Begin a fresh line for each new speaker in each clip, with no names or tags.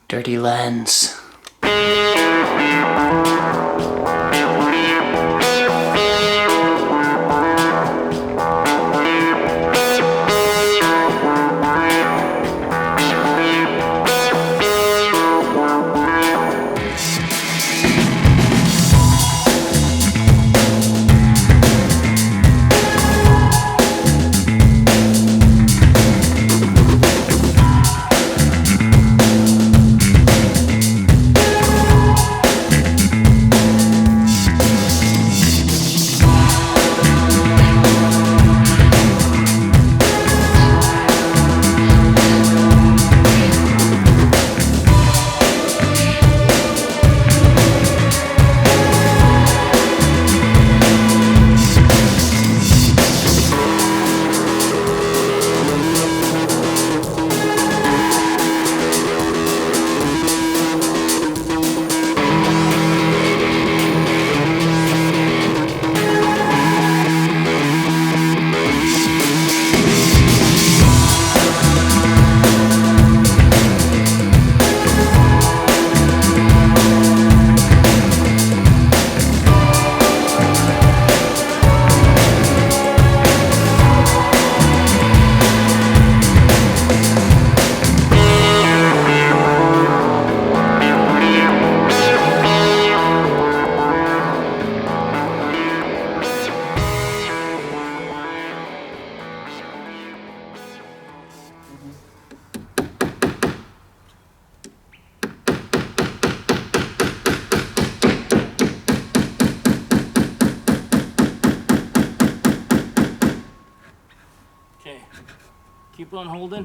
Dirty lens.
Okay, keep on holding.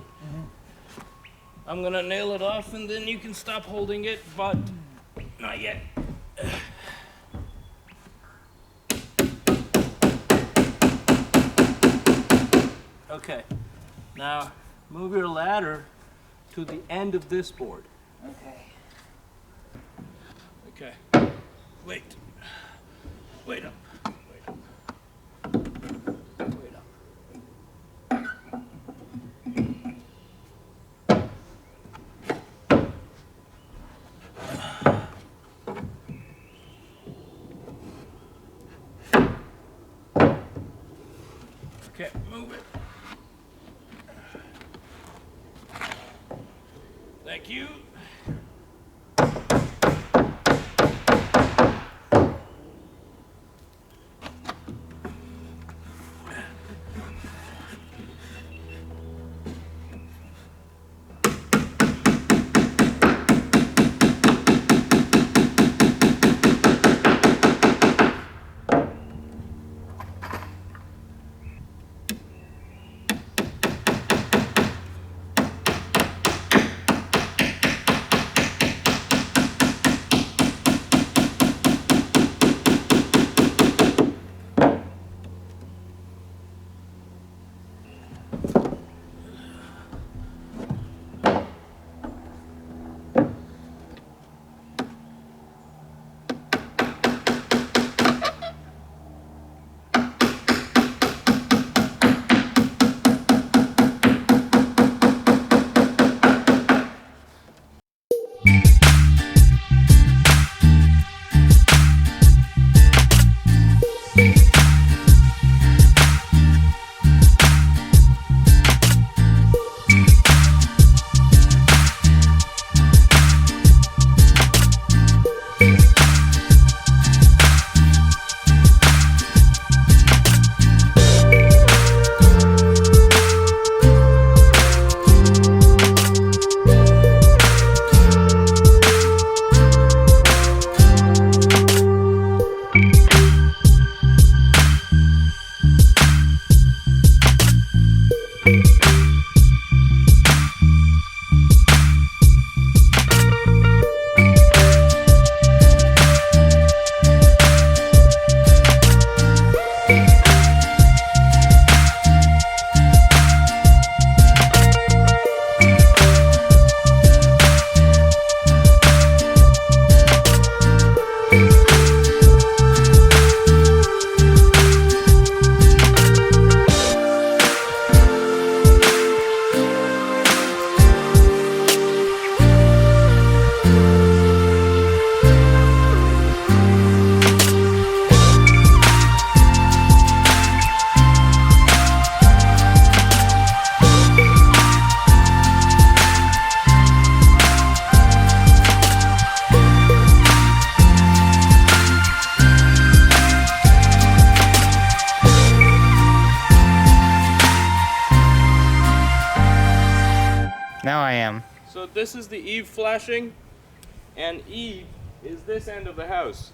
I'm gonna nail it off and then you can stop holding it, but not yet. Okay, now move your ladder to the end of this board.
Okay.
Okay, wait. Wait up. Wait up. Wait up. Okay, move it. Thank you.
Now I am.
So this is the eave flashing, and eave is this end of the house.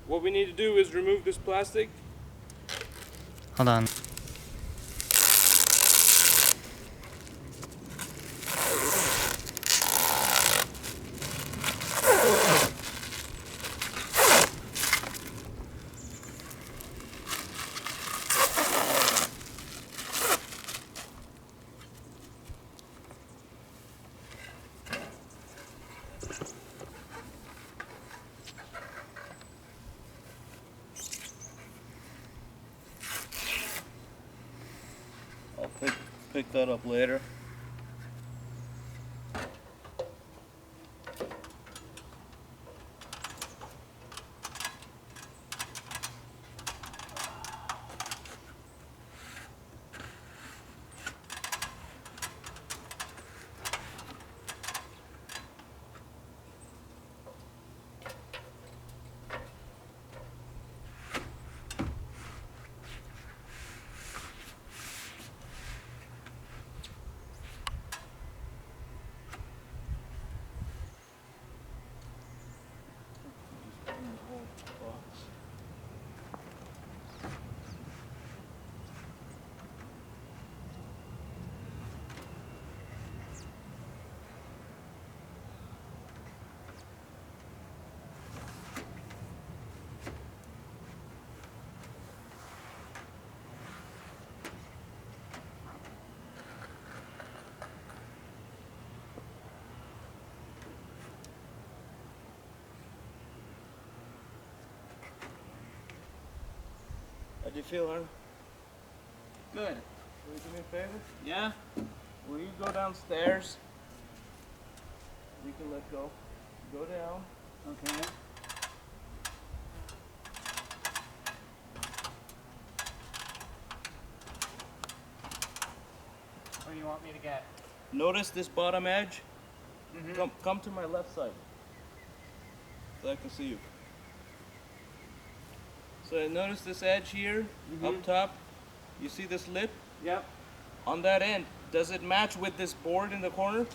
What we need to do is remove this plastic.
Hold on.
I'll pick that up later. How do you feel, Aaron?
Good.
Will you do me a favor?
Yeah?
Will you go downstairs? You can let go. Go down.
Okay. What do you want me to get?
Notice this bottom edge? Come to my left side. So I can see you. So notice this edge here, up top. You see this lip?
Yep.
On that end, does it match with this board in the corner?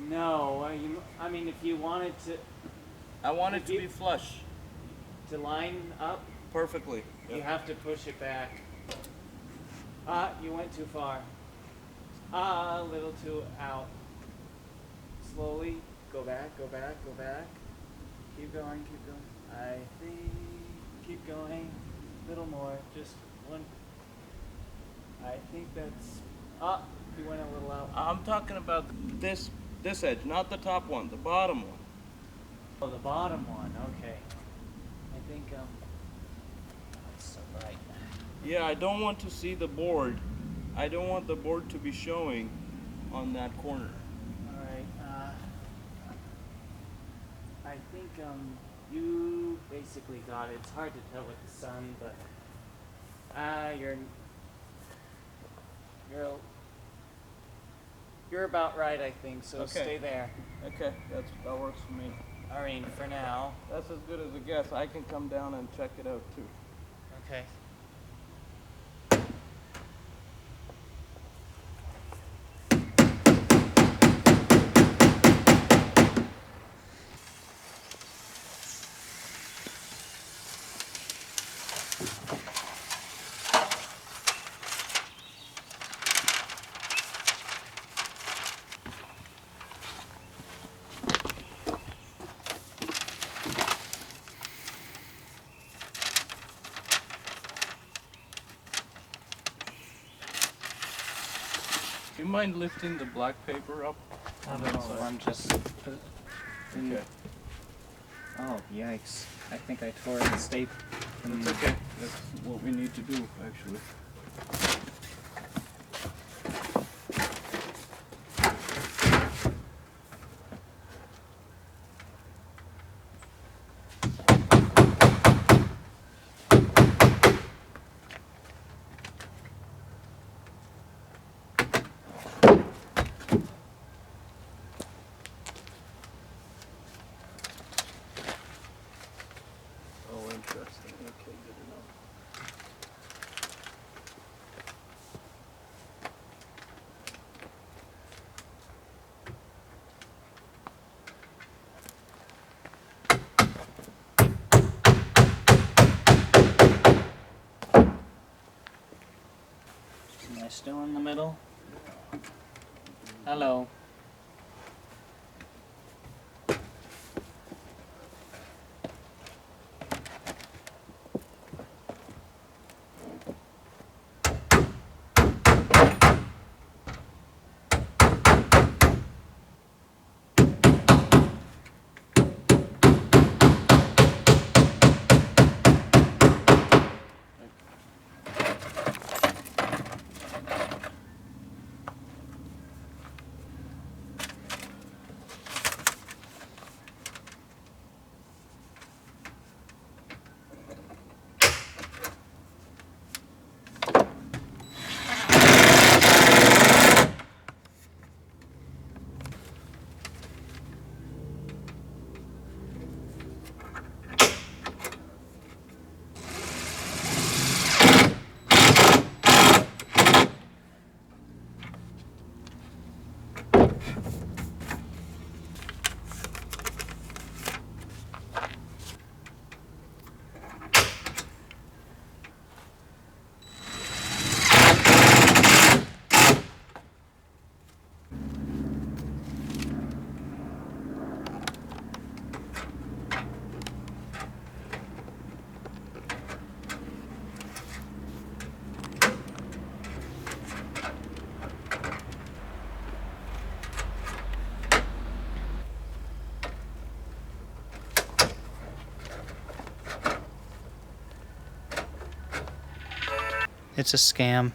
No, I mean if you wanted
I want it to be flush.
to line up,
Perfectly.
you
Yep.
have to push it back. You went too far. A little too out. Slowly, go back, go back, go back. Keep going, keep going. I think, keep going. Little more, just one. I think that's, you went a little out.
I'm talking about this edge, not the top one, the bottom one.
Oh, the bottom one, okay. I think, it's so bright.
Yeah, I don't want to see the board. I don't want the board to be showing on that corner.
Alright, I think, you basically got it. It's hard to tell with the sun, but, you're about right, I think, so
Okay.
stay there.
Okay, that works for me.
Irene, for now.
That's as good as a guess. I can come down and check it out too.
Okay.
Do you mind lifting the black paper up?
I don't know, I'm just...
Okay.
Oh, yikes. I think I tore the staple.
That's okay. That's what we need to do, actually. Oh, interesting. Okay, good enough.
Am I still in the middle? Hello.
It's a scam.